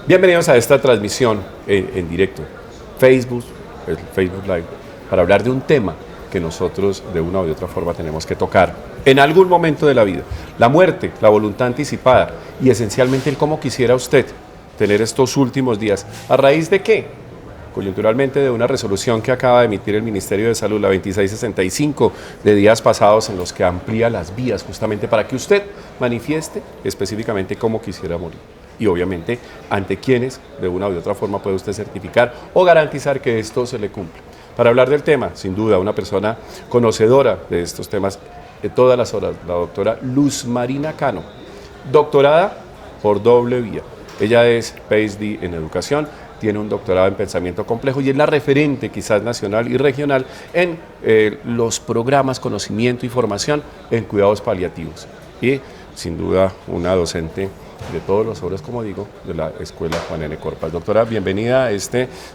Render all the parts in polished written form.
Bienvenidos a esta transmisión en directo, Facebook Live, para hablar de un tema que nosotros de una u otra forma tenemos que tocar en algún momento de la vida. La muerte, la voluntad anticipada y esencialmente el cómo quisiera usted tener estos últimos días. ¿A raíz de qué? Coyunturalmente de una resolución que acaba de emitir el Ministerio de Salud, la 2665, de días pasados, en los que amplía las vías justamente para que usted manifieste específicamente cómo quisiera morir. Y obviamente ante quienes de una u otra forma puede usted certificar o garantizar que esto se le cumple. Para hablar del tema, sin duda, una persona conocedora de estos temas de todas las horas, la doctora Luz Marina Cano, doctorada por doble vía. Ella es PhD en educación, tiene un doctorado en pensamiento complejo y es la referente quizás nacional y regional en los programas, conocimiento y formación en cuidados paliativos. Y sin duda una docente de todos los obras, como digo, de la Escuela Juan N. Corpas. Doctora, bienvenida a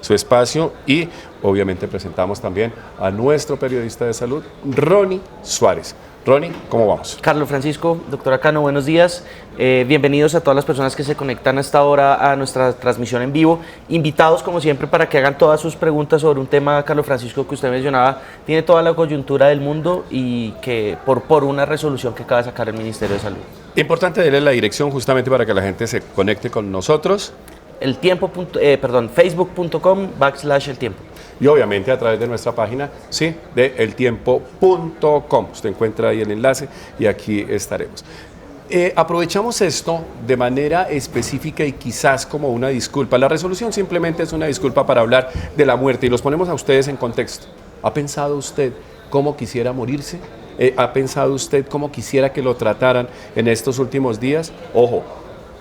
su espacio y obviamente presentamos también a nuestro periodista de salud, Ronnie Suárez. Ronnie, ¿cómo vamos? Carlos Francisco, doctora Cano, buenos días. Bienvenidos a todas las personas que se conectan hasta ahora a nuestra transmisión en vivo. Invitados, como siempre, para que hagan todas sus preguntas sobre un tema, Carlos Francisco, que usted mencionaba, tiene toda la coyuntura del mundo y que por una resolución que acaba de sacar el Ministerio de Salud. Importante darle la dirección justamente para que la gente se conecte con nosotros. Facebook.com/eltiempo. Y obviamente a través de nuestra página, sí, de eltiempo.com. Usted encuentra ahí el enlace y aquí estaremos. Aprovechamos esto de manera específica y quizás como una disculpa. La resolución simplemente es una disculpa para hablar de la muerte y los ponemos a ustedes en contexto. ¿Ha pensado usted cómo quisiera morirse? ¿Ha pensado usted cómo quisiera que lo trataran en estos últimos días? Ojo,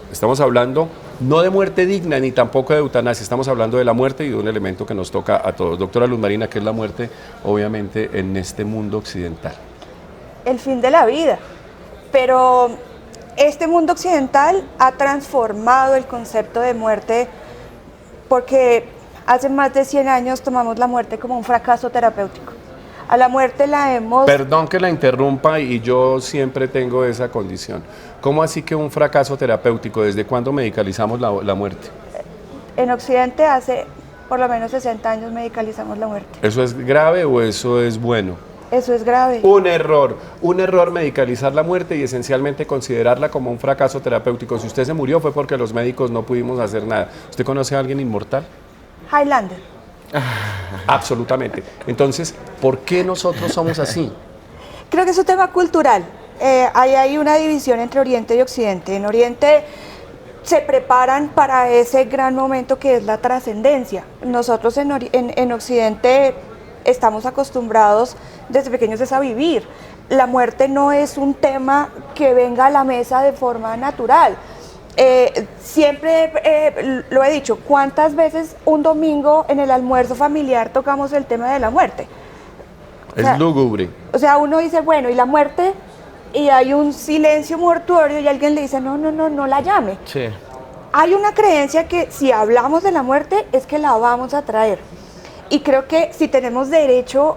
estamos hablando no de muerte digna ni tampoco de eutanasia, estamos hablando de la muerte y de un elemento que nos toca a todos. Doctora Luz Marina, ¿qué es la muerte, obviamente, en este mundo occidental? El fin de la vida, pero este mundo occidental ha transformado el concepto de muerte porque hace más de 100 años tomamos la muerte como un fracaso terapéutico. A la muerte la hemos... Perdón que la interrumpa y yo siempre tengo esa condición. ¿Cómo así que un fracaso terapéutico? ¿Desde cuándo medicalizamos la muerte? En Occidente hace por lo menos 60 años medicalizamos la muerte. ¿Eso es grave o eso es bueno? Eso es grave. Un error medicalizar la muerte y esencialmente considerarla como un fracaso terapéutico. Si usted se murió fue porque los médicos no pudimos hacer nada. ¿Usted conoce a alguien inmortal? Highlander. Absolutamente. Entonces, ¿por qué nosotros somos así? Creo que es un tema cultural. Hay una división entre Oriente y Occidente. En Oriente se preparan para ese gran momento que es la trascendencia. Nosotros en Occidente estamos acostumbrados desde pequeños a vivir. La muerte no es un tema que venga a la mesa de forma natural. Siempre lo he dicho, ¿cuántas veces un domingo en el almuerzo familiar tocamos el tema de la muerte? Es lúgubre. O sea, uno dice, bueno, ¿y la muerte? Y hay un silencio mortuorio y alguien le dice, no la llame. Sí. Hay una creencia que si hablamos de la muerte es que la vamos a traer. Y creo que si tenemos derecho,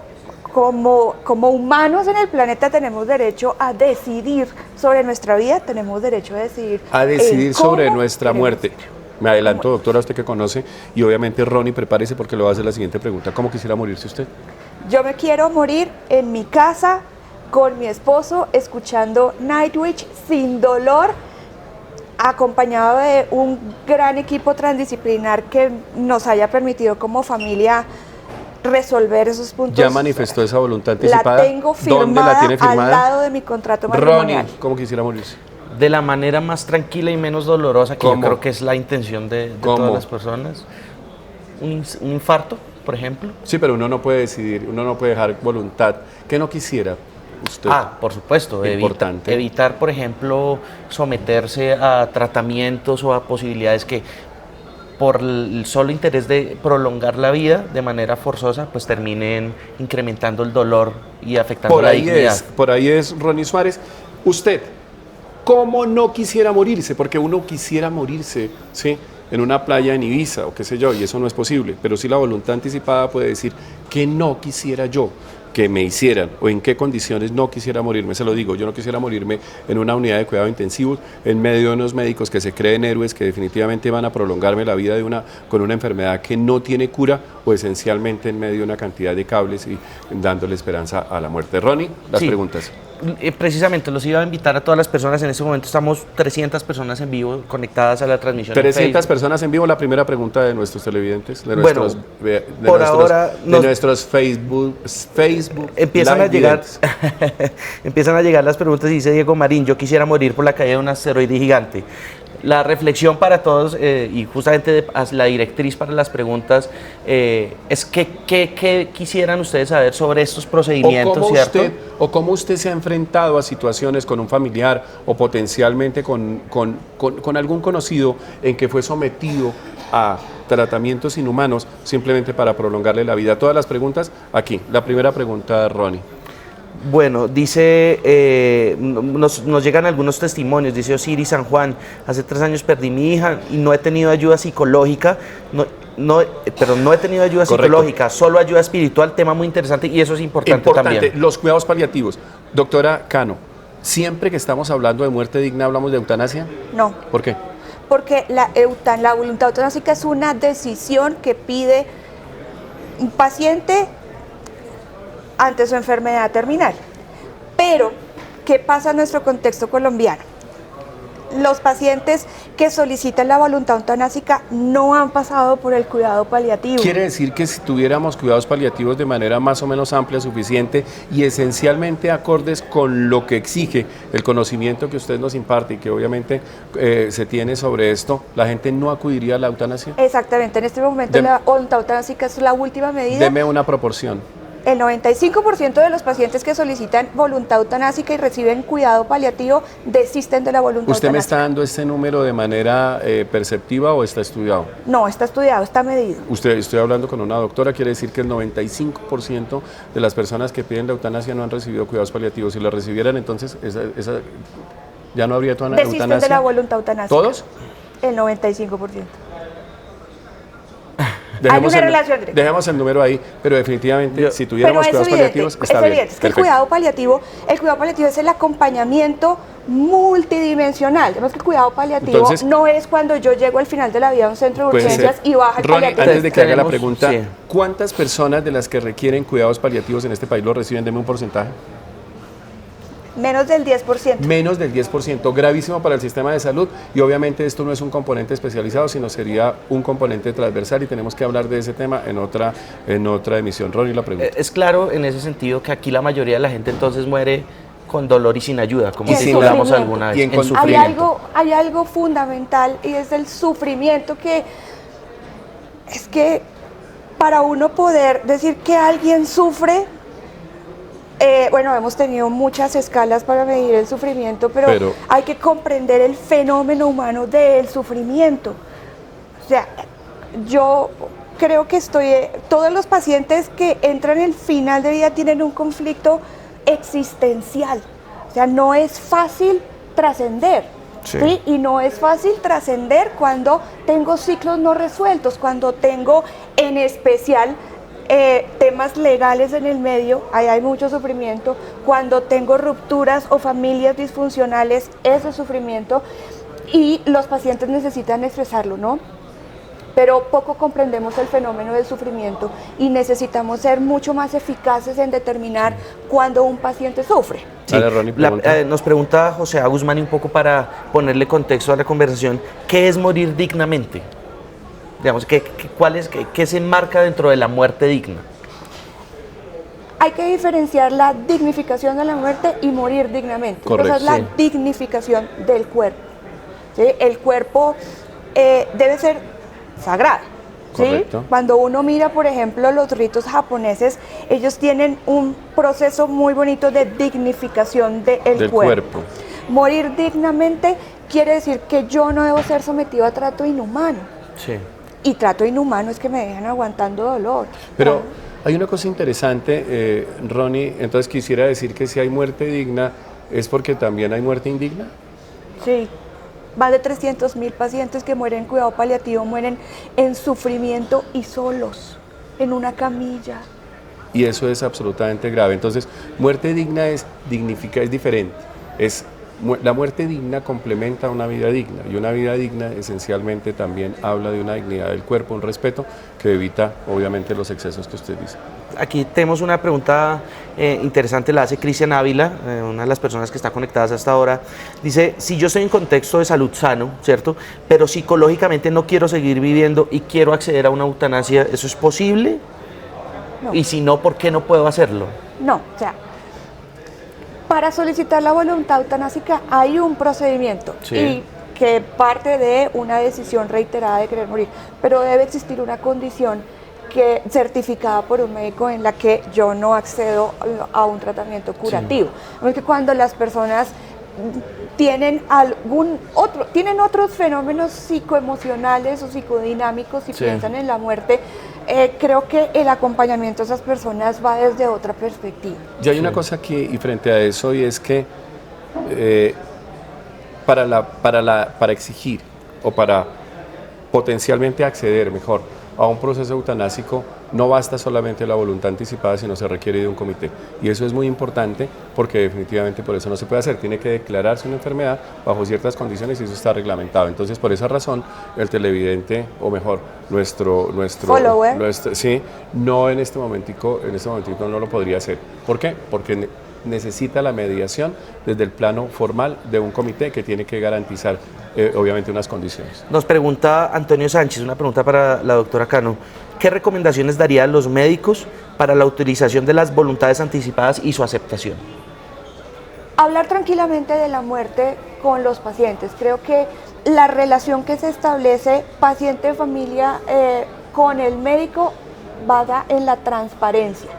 como humanos en el planeta, tenemos derecho a decidir sobre nuestra vida, tenemos derecho a decidir. A decidir sobre nuestra muerte. Me adelanto, doctora, usted que conoce, y obviamente Ronnie, prepárese porque le va a hacer la siguiente pregunta. ¿Cómo quisiera morirse usted? Yo me quiero morir en mi casa, con mi esposo, escuchando Nightwish, sin dolor, acompañado de un gran equipo transdisciplinar que nos haya permitido como familia resolver esos puntos. ¿Ya manifestó esa voluntad anticipada? La tengo firmada. ¿Dónde la tiene firmada? Al lado de mi contrato matrimonial. Ronnie, ¿cómo quisiera morirse? De la manera más tranquila y menos dolorosa, que ¿Cómo? yo creo que es la intención de todas las personas. Un infarto, por ejemplo. Sí, pero uno no puede decidir, uno no puede dejar voluntad. ¿Qué no quisiera usted? Por supuesto. Importante. Evitar, por ejemplo, someterse a tratamientos o a posibilidades que, por el solo interés de prolongar la vida de manera forzosa, pues terminen incrementando el dolor y afectando la dignidad. Por ahí es, Ronnie Suárez. Usted, ¿cómo no quisiera morirse? Porque uno quisiera morirse, ¿sí?, en una playa en Ibiza o qué sé yo, y eso no es posible, pero sí la voluntad anticipada puede decir que no quisiera yo que me hicieran o en qué condiciones no quisiera morirme, se lo digo, yo no quisiera morirme en una unidad de cuidado intensivos, en medio de unos médicos que se creen héroes, que definitivamente van a prolongarme la vida con una enfermedad que no tiene cura, o esencialmente en medio de una cantidad de cables y dándole esperanza a la muerte. Ronnie, las preguntas. Precisamente, los iba a invitar a todas las personas. En este momento estamos 300 personas en vivo conectadas a la transmisión. 300 personas en vivo. La primera pregunta de nuestros televidentes, de nuestros Facebook empiezan a llegar empiezan a llegar las preguntas. Dice Diego Marín: yo quisiera morir por la caída de un asteroide gigante. La reflexión para todos, y justamente la directriz para las preguntas, es qué quisieran ustedes saber sobre estos procedimientos, ¿cierto? O cómo usted se ha enfrentado a situaciones con un familiar o potencialmente con algún conocido en que fue sometido a tratamientos inhumanos simplemente para prolongarle la vida. Todas las preguntas aquí. La primera pregunta, Ronnie. Bueno, dice, nos llegan algunos testimonios, dice Osiris San Juan: hace 3 años perdí mi hija y no he tenido ayuda psicológica, pero no he tenido ayuda psicológica, solo ayuda espiritual, tema muy interesante, y eso es importante también. Los cuidados paliativos. Doctora Cano, ¿siempre que estamos hablando de muerte digna hablamos de eutanasia? No. ¿Por qué? Porque la voluntad eutanásica es una decisión que pide un paciente ante su enfermedad terminal. Pero, ¿qué pasa en nuestro contexto colombiano? Los pacientes que solicitan la voluntad eutanásica no han pasado por el cuidado paliativo. Quiere decir que si tuviéramos cuidados paliativos de manera más o menos amplia, suficiente y esencialmente acordes con lo que exige el conocimiento que usted nos imparte y que obviamente se tiene sobre esto, la gente no acudiría a la eutanasia. Exactamente, en este momento la voluntad eutánásica es la última medida. Deme una proporción. El 95% de los pacientes que solicitan voluntad eutanásica y reciben cuidado paliativo desisten de la voluntad ¿Usted eutanásica. me está dando este número de manera perceptiva o está estudiado? No, está estudiado, está medido. Estoy hablando con una doctora, quiere decir que el 95% de las personas que piden la eutanasia no han recibido cuidados paliativos. Si la recibieran, entonces ya no habría eutanasia. Desisten de la voluntad eutanásica. ¿Todos? El 95%. Hay una relación directa. Dejemos el número ahí, pero definitivamente si tuviéramos cuidados paliativos está bien. Es que el cuidado paliativo es el acompañamiento multidimensional. Además que el cuidado paliativo entonces, no es cuando yo llego al final de la vida a un centro de urgencias y baja el paliativo. Antes de que haga la pregunta, ¿cuántas personas de las que requieren cuidados paliativos en este país lo reciben? Deme un porcentaje. Menos del 10%. Menos del 10%, gravísimo para el sistema de salud, y obviamente esto no es un componente especializado, sino sería un componente transversal, y tenemos que hablar de ese tema en otra emisión. Ronnie, la pregunta. Es claro en ese sentido que aquí la mayoría de la gente entonces muere con dolor y sin ayuda, como titulamos alguna vez. Hay algo fundamental, y es el sufrimiento, que es que para uno poder decir que alguien sufre, hemos tenido muchas escalas para medir el sufrimiento, pero hay que comprender el fenómeno humano del sufrimiento. O sea, yo creo que todos los pacientes que entran en el final de vida tienen un conflicto existencial. O sea, no es fácil trascender. ¿Sí? Y no es fácil trascender cuando tengo ciclos no resueltos, cuando tengo en especial temas legales en el medio, ahí hay mucho sufrimiento. Cuando tengo rupturas o familias disfuncionales, ese sufrimiento, y los pacientes necesitan expresarlo, ¿no? Pero poco comprendemos el fenómeno del sufrimiento y necesitamos ser mucho más eficaces en determinar cuándo un paciente sufre. Sí. Nos pregunta José Guzmán, un poco para ponerle contexto a la conversación: ¿qué es morir dignamente? Digamos, ¿qué se enmarca dentro de la muerte digna? Hay que diferenciar la dignificación de la muerte y morir dignamente. Correcto. Esa es la dignificación del cuerpo. ¿Sí? El cuerpo debe ser sagrado. ¿Sí? Cuando uno mira, por ejemplo, los ritos japoneses, ellos tienen un proceso muy bonito de dignificación del cuerpo. Morir dignamente quiere decir que yo no debo ser sometido a trato inhumano. Sí. Y trato inhumano es que me dejan aguantando dolor. Pero hay una cosa interesante, Ronnie, entonces quisiera decir que si hay muerte digna, ¿es porque también hay muerte indigna? Sí, más de 300.000 pacientes que mueren en cuidado paliativo mueren en sufrimiento y solos, en una camilla, y eso es absolutamente grave. Entonces, muerte digna es diferente. La muerte digna complementa una vida digna, y una vida digna esencialmente también habla de una dignidad del cuerpo, un respeto que evita obviamente los excesos que usted dice. Aquí tenemos una pregunta interesante, la hace Cristian Ávila, una de las personas que está conectadas hasta ahora. Dice, si yo estoy en contexto de salud sano, ¿cierto? Pero psicológicamente no quiero seguir viviendo y quiero acceder a una eutanasia, ¿eso es posible? No. Y si no, ¿por qué no puedo hacerlo? No, o sea, para solicitar la voluntad eutanásica hay un procedimiento Sí. y que parte de una decisión reiterada de querer morir, pero debe existir una condición certificada por un médico en la que yo no accedo a un tratamiento curativo. Porque cuando las personas tienen otros fenómenos psicoemocionales o psicodinámicos y piensan en la muerte, creo que el acompañamiento a esas personas va desde otra perspectiva. Y hay una cosa aquí y frente a eso, y es que para exigir o para potencialmente acceder mejor a un proceso eutanásico no basta solamente la voluntad anticipada, sino se requiere de un comité. Y eso es muy importante porque definitivamente por eso no se puede hacer. Tiene que declararse una enfermedad bajo ciertas condiciones y eso está reglamentado. Entonces, por esa razón, el televidente, o mejor, nuestro follower, sí, no en este momentico no lo podría hacer. ¿Por qué? Porque necesita la mediación desde el plano formal de un comité que tiene que garantizar obviamente unas condiciones. Nos pregunta Antonio Sánchez, una pregunta para la doctora Cano. ¿Qué recomendaciones daría a los médicos para la utilización de las voluntades anticipadas y su aceptación? Hablar tranquilamente de la muerte con los pacientes. Creo que la relación que se establece paciente-familia con el médico basa en la transparencia.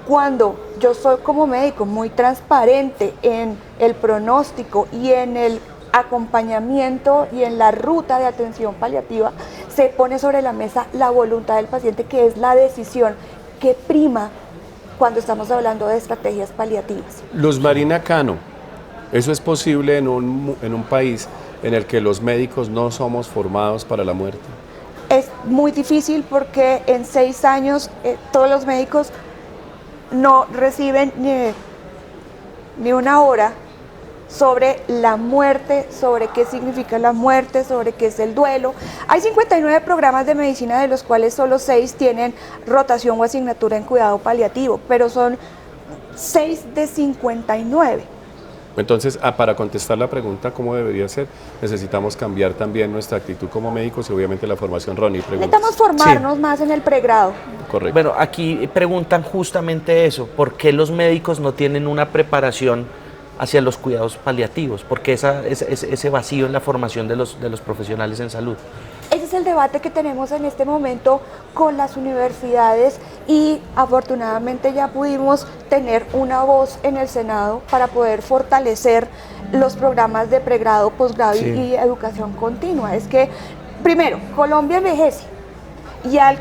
Cuando yo soy como médico muy transparente en el pronóstico y en el acompañamiento y en la ruta de atención paliativa, se pone sobre la mesa la voluntad del paciente, que es la decisión que prima cuando estamos hablando de estrategias paliativas. Luz Marina Cano, ¿eso es posible en un país en el que los médicos no somos formados para la muerte? Es muy difícil porque en 6 años todos los médicos no reciben ni una hora sobre la muerte, sobre qué significa la muerte, sobre qué es el duelo. Hay 59 programas de medicina, de los cuales solo 6 tienen rotación o asignatura en cuidado paliativo, pero son 6 de 59. Entonces, para contestar la pregunta, ¿cómo debería ser? Necesitamos cambiar también nuestra actitud como médicos y obviamente la formación. Ronnie, preguntas. Necesitamos formarnos más en el pregrado. Correcto. Bueno, aquí preguntan justamente eso, ¿por qué los médicos no tienen una preparación hacia los cuidados paliativos? ¿Por qué ese vacío en la formación de los profesionales en salud? Ese es el debate que tenemos en este momento con las universidades y afortunadamente ya pudimos tener una voz en el Senado para poder fortalecer los programas de pregrado, posgrado y educación continua. Es que, primero, Colombia envejece y al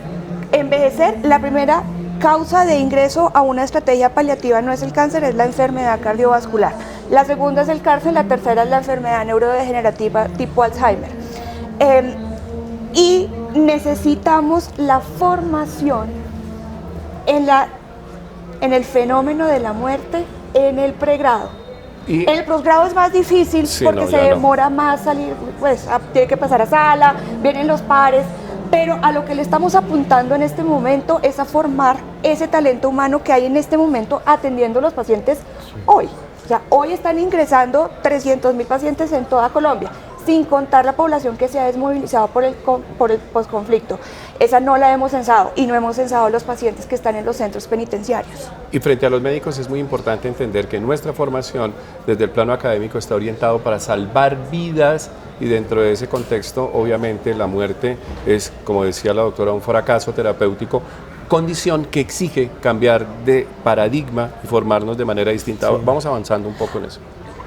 envejecer, la primera causa de ingreso a una estrategia paliativa no es el cáncer, es la enfermedad cardiovascular. La segunda es el cáncer, la tercera es la enfermedad neurodegenerativa tipo Alzheimer. Y necesitamos la formación en el fenómeno de la muerte en el pregrado. En el posgrado es más difícil porque se demora más salir, pues tiene que pasar a sala, vienen los pares, pero a lo que le estamos apuntando en este momento es a formar ese talento humano que hay en este momento atendiendo a los pacientes hoy. O sea, hoy están ingresando 300.000 pacientes en toda Colombia, sin contar la población que se ha desmovilizado por el posconflicto. Esa no la hemos censado y no hemos censado los pacientes que están en los centros penitenciarios. Y frente a los médicos es muy importante entender que nuestra formación desde el plano académico está orientado para salvar vidas y dentro de ese contexto obviamente la muerte es, como decía la doctora, un fracaso terapéutico, condición que exige cambiar de paradigma y formarnos de manera distinta. Sí. Vamos avanzando un poco en eso.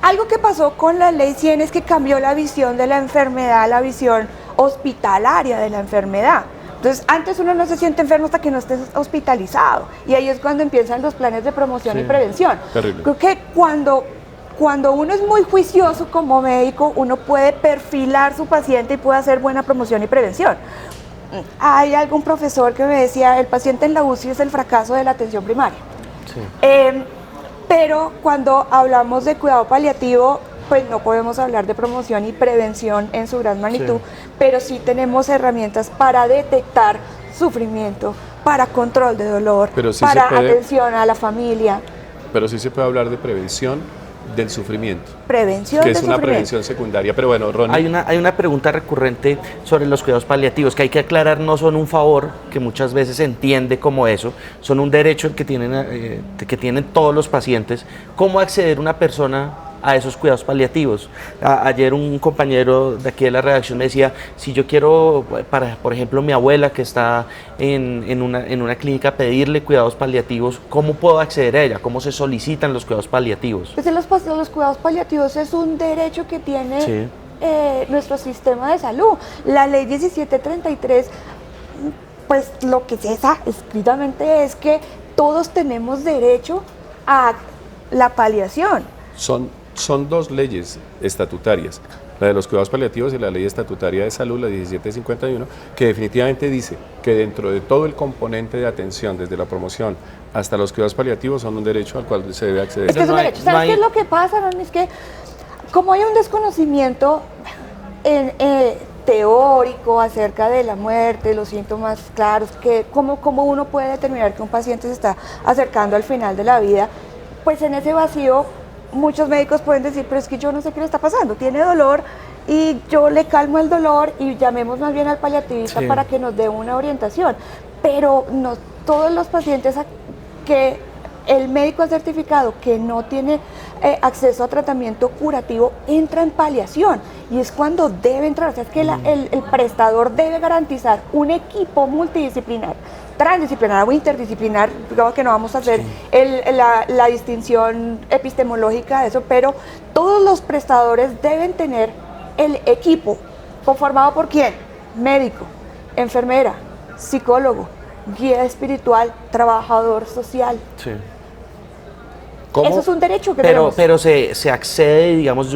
Algo que pasó con la Ley 100 es que cambió la visión de la enfermedad, la visión hospitalaria de la enfermedad. Entonces, antes uno no se siente enfermo hasta que no esté hospitalizado. Y ahí es cuando empiezan los planes de promoción y prevención. Terrible. Creo que cuando uno es muy juicioso como médico, uno puede perfilar su paciente y puede hacer buena promoción y prevención. Hay algún profesor que me decía, el paciente en la UCI es el fracaso de la atención primaria. Sí. Pero cuando hablamos de cuidado paliativo, pues no podemos hablar de promoción y prevención en su gran magnitud, pero sí tenemos herramientas para detectar sufrimiento, para control de dolor, Pero sí para se puede- atención a la familia, Pero sí se puede hablar de prevención del sufrimiento, prevención que de es una sufrimiento. prevención secundaria. Pero bueno, Ronnie, Hay una pregunta recurrente sobre los cuidados paliativos que hay que aclarar, no son un favor, que muchas veces se entiende como eso, son un derecho que tienen todos los pacientes. ¿Cómo acceder una persona a esos cuidados paliativos? Ayer un compañero de aquí de la redacción me decía, si yo quiero, para, por ejemplo, mi abuela que está en una clínica, pedirle cuidados paliativos, ¿cómo puedo acceder a ella? ¿Cómo se solicitan los cuidados paliativos? Pues los cuidados paliativos es un derecho que tiene Sí. nuestro sistema de salud. La ley 1733, pues lo que cesa escritamente es que todos tenemos derecho a la paliación. son dos leyes estatutarias, la de los cuidados paliativos y la ley estatutaria de salud, la 1751, que definitivamente dice que dentro de todo el componente de atención, desde la promoción hasta los cuidados paliativos, son un derecho al cual se debe acceder. Es que es un no hay- derecho. no ¿Sabes hay- qué es lo que pasa, Ron? Es que como hay un desconocimiento teórico acerca de la muerte, los síntomas claros, que cómo uno puede determinar que un paciente se está acercando al final de la vida, pues en ese vacío muchos médicos pueden decir, pero es que yo no sé qué le está pasando, tiene dolor y yo le calmo el dolor y llamemos más bien al paliativista Sí. para que nos dé una orientación. Pero no todos los pacientes que el médico ha certificado que no tiene acceso a tratamiento curativo entra en paliación y es cuando debe entrar. O sea, es que el prestador debe garantizar un equipo multidisciplinar, transdisciplinar o interdisciplinar. Digamos que no vamos a hacer la distinción epistemológica de eso, pero todos los prestadores deben tener el equipo conformado por ¿quién? Médico, enfermera, psicólogo, guía espiritual, trabajador social. Sí. ¿Cómo? Eso es un derecho que Pero, tenemos. pero se accede, digamos,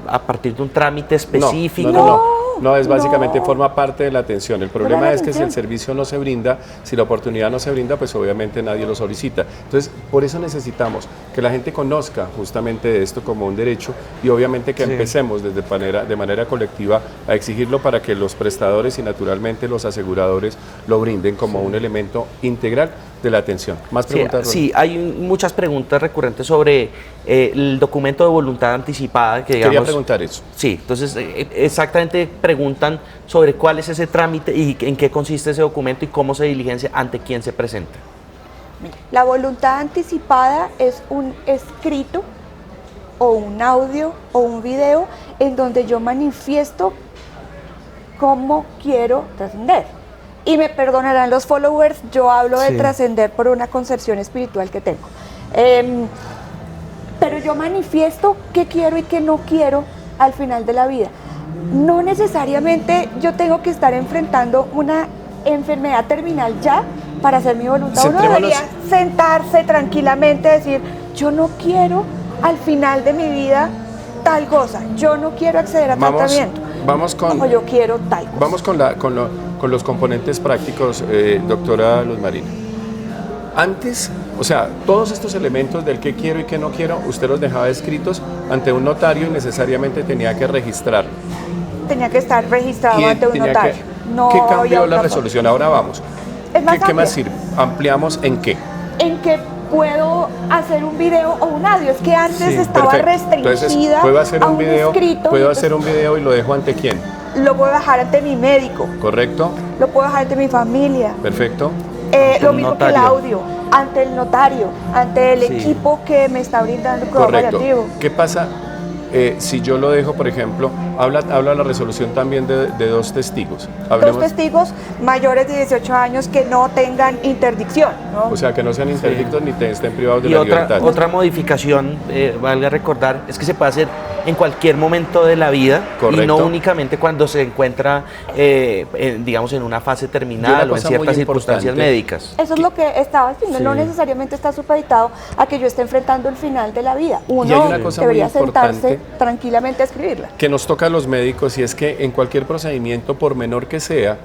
a partir de un trámite específico. No, es básicamente no. forma parte de la atención. El problema Forma de la es que si el atención. servicio no se brinda, si la oportunidad no se brinda, pues obviamente nadie lo solicita. Entonces, por eso necesitamos que la gente conozca justamente esto como un derecho y obviamente que Sí. empecemos de manera colectiva a exigirlo para que los prestadores y naturalmente los aseguradores lo brinden como un elemento integral de la atención. ¿Más Sí, preguntas, Ronnie? sí, hay muchas preguntas recurrentes sobre el documento de voluntad anticipada que digamos. Quería preguntar eso. Sí, entonces exactamente preguntan sobre cuál es ese trámite y en qué consiste ese documento y cómo se diligencia, ante quién se presenta. La voluntad anticipada es un escrito o un audio o un video en donde yo manifiesto cómo quiero trascender. Y me perdonarán los followers, yo hablo de Sí. trascender por una concepción espiritual que tengo. Pero yo manifiesto qué quiero y qué no quiero al final de la vida. No necesariamente yo tengo que estar enfrentando una enfermedad terminal ya para hacer mi voluntad. Uno Centrémonos- debería sentarse tranquilamente y decir, yo no quiero al final de mi vida tal cosa, yo no quiero acceder a tratamiento, vamos con... o yo quiero tal cosa. Vamos con los componentes prácticos, doctora Luz Marina. Antes, o sea, todos estos elementos del qué quiero y qué no quiero, usted los dejaba escritos ante un notario y necesariamente tenía que registrar. Tenía que estar registrado Y ante un tenía notario. No ¿Qué había cambió otra la forma. resolución? Ahora vamos. Es más ¿Qué más amplia. sirve? ¿Ampliamos en qué? En que puedo hacer un video o un audio. Es que antes Sí, estaba perfecto. Entonces, restringida puedo hacer a un video, escrito. puedo y hacer un video y lo dejo ante quién, lo puedo dejar ante mi médico, ¿correcto? lo puedo dejar ante mi familia. Perfecto. Lo un mismo que el notario. audio, ante el notario, ante el Sí. equipo que me está brindando el cuidado Correcto. paliativo. ¿Qué pasa si yo lo dejo, por ejemplo, habla la resolución también de dos testigos? Dos testigos mayores de 18 años que no tengan interdicción, ¿no? O sea, que no sean interdictos ni estén privados de Y la otra, libertad. otra modificación, valga recordar, es que se puede hacer en cualquier momento de la vida y Correcto. no únicamente cuando se encuentra, digamos, en una fase Y una terminal o en cosa ciertas muy circunstancias importante. médicas. Eso es lo que estaba diciendo, Sí. no necesariamente está supeditado a que yo esté enfrentando el final de la vida. Y hay Uno una cosa debería muy importante sentarse tranquilamente a escribirla. Que nos toca a los médicos y es que en cualquier procedimiento, por menor que sea,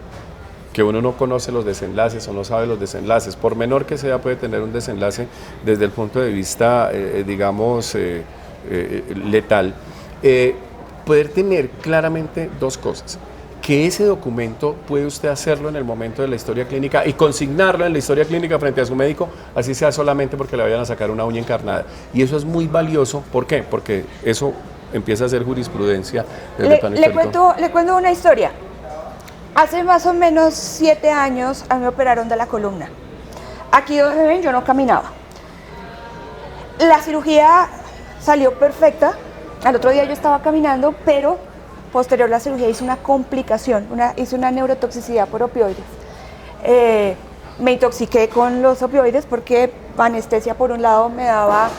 que uno no conoce los desenlaces o no sabe los desenlaces, por menor que sea puede tener un desenlace desde el punto de vista, digamos, letal, poder tener claramente dos cosas: que ese documento puede usted hacerlo en el momento de la historia clínica y consignarlo en la historia clínica frente a su médico, así sea solamente porque le vayan a sacar una uña encarnada. Y eso es muy valioso. ¿Por qué? Porque eso empieza a ser jurisprudencia desde el plano histórico. Le cuento una historia. Hace más o menos 7 años a mí me operaron de la columna. Aquí donde ven yo no caminaba. La cirugía salió perfecta. Al otro día yo estaba caminando, pero posterior a la cirugía hice una complicación, hice una neurotoxicidad por opioides. Me intoxiqué con los opioides porque anestesia por un lado me daba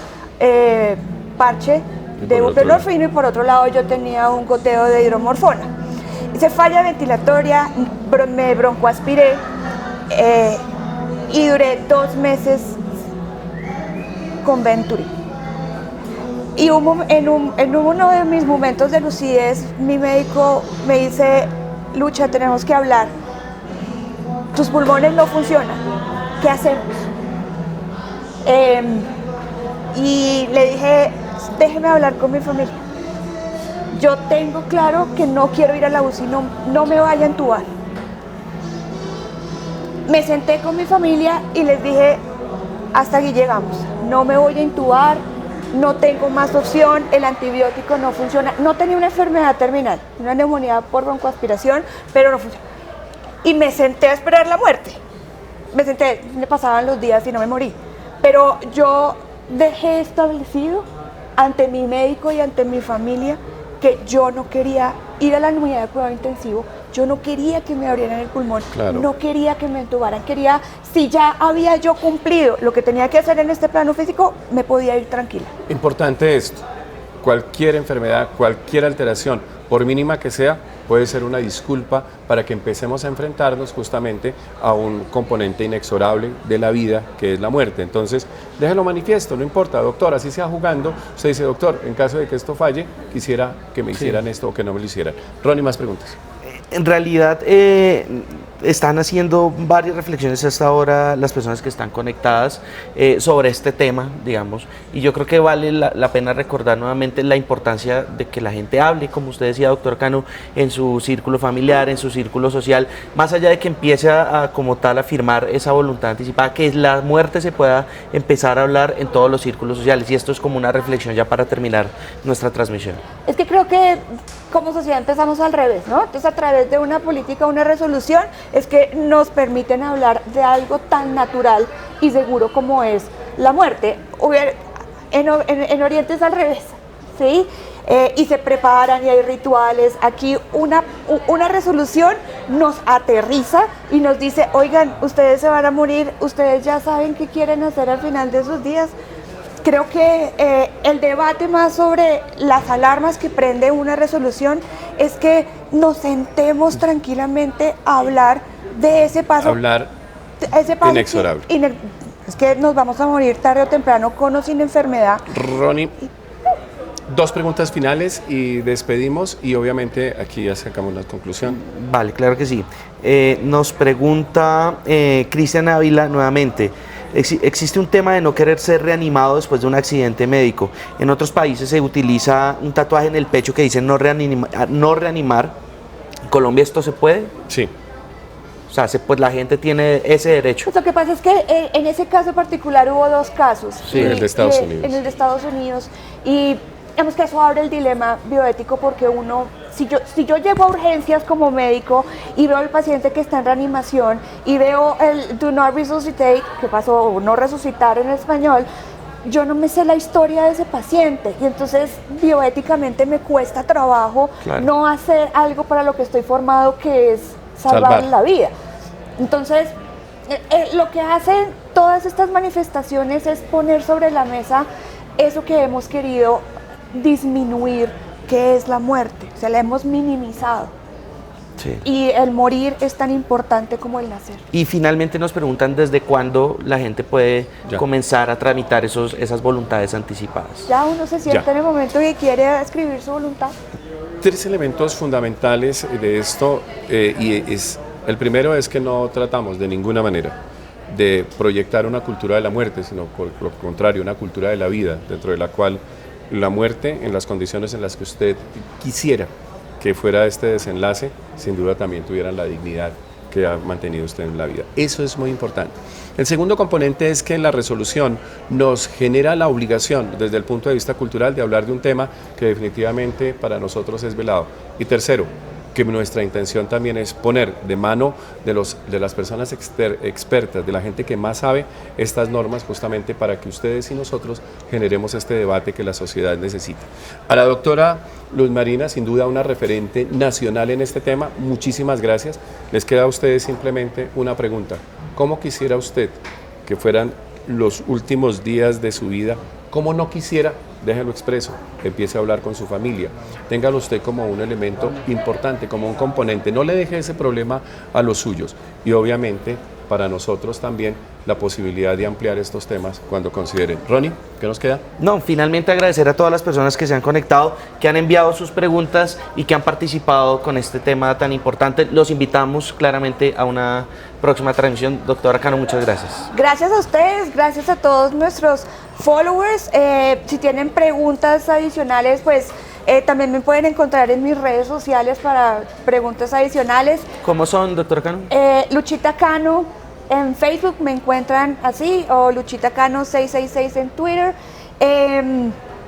parche de buprenorfino y por otro lado yo tenía un goteo de hidromorfona. Hice falla ventilatoria, me broncoaspiré y duré 2 meses con Venturi. Y en uno de mis momentos de lucidez, mi médico me dice: Lucha, tenemos que hablar. Tus pulmones no funcionan. ¿Qué hacemos? Y le dije: déjeme hablar con mi familia. Yo tengo claro que no quiero ir a la UCI, no me vaya a entubar. Me senté con mi familia y les dije: hasta aquí llegamos, no me voy a intubar, no tengo más opción, el antibiótico no funciona. No tenía una enfermedad terminal, una neumonía por broncoaspiración, pero no funciona. Y me senté a esperar la muerte. Me pasaban los días y no me morí. Pero yo dejé establecido ante mi médico y ante mi familia que yo no quería ir a la unidad de cuidado intensivo, yo no quería que me abrieran el pulmón, claro, no quería que me entubaran, si ya había yo cumplido lo que tenía que hacer en este plano físico, me podía ir tranquila. Importante esto: cualquier enfermedad, cualquier alteración, por mínima que sea, puede ser una disculpa para que empecemos a enfrentarnos justamente a un componente inexorable de la vida, que es la muerte. Entonces, déjelo manifiesto, no importa, doctor, así sea jugando, usted dice: doctor, en caso de que esto falle, quisiera que me hicieran esto o que no me lo hicieran. Ronnie, más preguntas. En realidad están haciendo varias reflexiones hasta ahora las personas que están conectadas sobre este tema, digamos, y yo creo que vale la pena recordar nuevamente la importancia de que la gente hable, como usted decía, doctor Cano, en su círculo familiar, en su círculo social, más allá de que empiece a como tal a firmar esa voluntad anticipada, que la muerte se pueda empezar a hablar en todos los círculos sociales, y esto es como una reflexión ya para terminar nuestra transmisión. Es que creo que como sociedad empezamos al revés, ¿no? Entonces, a través de una política, una resolución, es que nos permiten hablar de algo tan natural y seguro como es la muerte. En Oriente es al revés, ¿sí? Y se preparan y hay rituales. Aquí una resolución nos aterriza y nos dice: oigan, ustedes se van a morir, ustedes ya saben qué quieren hacer al final de sus días. Creo que el debate más sobre las alarmas que prende una resolución es que nos sentemos tranquilamente a hablar de ese paso. Ese paso inexorable. Es que nos vamos a morir tarde o temprano, con o sin enfermedad. Ronnie, 2 preguntas finales y despedimos, y obviamente aquí ya sacamos la conclusión. Vale, claro que sí. Nos pregunta Cristian Ávila nuevamente: existe un tema de no querer ser reanimado después de un accidente médico. En otros países se utiliza un tatuaje en el pecho que dice no reanimar. ¿En Colombia esto se puede? Sí. O sea, pues la gente tiene ese derecho. Pues lo que pasa es que en ese caso particular hubo 2 casos. Sí, en el de Estados Unidos. En el de Estados Unidos. Y digamos que eso abre el dilema bioético, porque si yo llego a urgencias como médico y veo al paciente que está en reanimación y veo el do not resuscitate, que pasó, no resucitar en español, yo no me sé la historia de ese paciente y entonces bioéticamente me cuesta trabajo no hacer algo para lo que estoy formado, que es salvar la vida. Entonces, lo que hacen todas estas manifestaciones es poner sobre la mesa eso que hemos querido disminuir, que es la muerte. O sea, la hemos minimizado. Sí. Y el morir es tan importante como el nacer. Y finalmente nos preguntan desde cuándo la gente puede comenzar a tramitar esas voluntades anticipadas. Ya uno se siente en el momento que quiere escribir su voluntad. 3 elementos fundamentales de esto, y es El primero es que no tratamos de ninguna manera de proyectar una cultura de la muerte, sino por lo contrario, una cultura de la vida, dentro de la cual la muerte, en las condiciones en las que usted quisiera que fuera este desenlace, sin duda también tuvieran la dignidad que ha mantenido usted en la vida. Eso es muy importante. El segundo componente es que en la resolución nos genera la obligación, desde el punto de vista cultural, de hablar de un tema que definitivamente para nosotros es velado. Y tercero, que nuestra intención también es poner de mano de las personas expertas, de la gente que más sabe, estas normas justamente para que ustedes y nosotros generemos este debate que la sociedad necesita. A la doctora Luz Marina, sin duda una referente nacional en este tema, muchísimas gracias. Les queda a ustedes simplemente una pregunta. ¿Cómo quisiera usted que fueran los últimos días de su vida? ¿Cómo no quisiera? Déjelo expreso, empiece a hablar con su familia, téngalo usted como un elemento importante, como un componente, no le deje ese problema a los suyos y obviamente para nosotros también la posibilidad de ampliar estos temas cuando consideren. Ronnie, ¿qué nos queda? No, finalmente agradecer a todas las personas que se han conectado, que han enviado sus preguntas y que han participado con este tema tan importante. Los invitamos claramente a una próxima transmisión. Doctora Cano, muchas gracias. Gracias a ustedes, gracias a todos nuestros followers. Si tienen preguntas adicionales, pues también me pueden encontrar en mis redes sociales para preguntas adicionales. ¿Cómo son, doctora Cano? Luchita Cano, en Facebook me encuentran así, o Luchita Cano 666 en Twitter.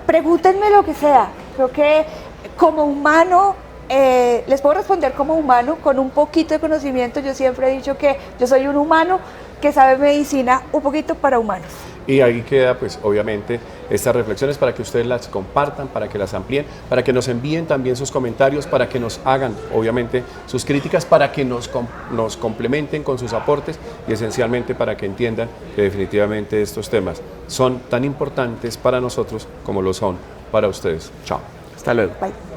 Pregúntenme lo que sea. Creo que como humano, les puedo responder como humano, con un poquito de conocimiento. Yo siempre he dicho que yo soy un humano que sabe medicina un poquito para humanos. Y ahí queda, pues, obviamente, estas reflexiones para que ustedes las compartan, para que las amplíen, para que nos envíen también sus comentarios, para que nos hagan, obviamente, sus críticas, para que nos complementen con sus aportes y esencialmente para que entiendan que definitivamente estos temas son tan importantes para nosotros como lo son para ustedes. Chao. Hasta luego. Bye.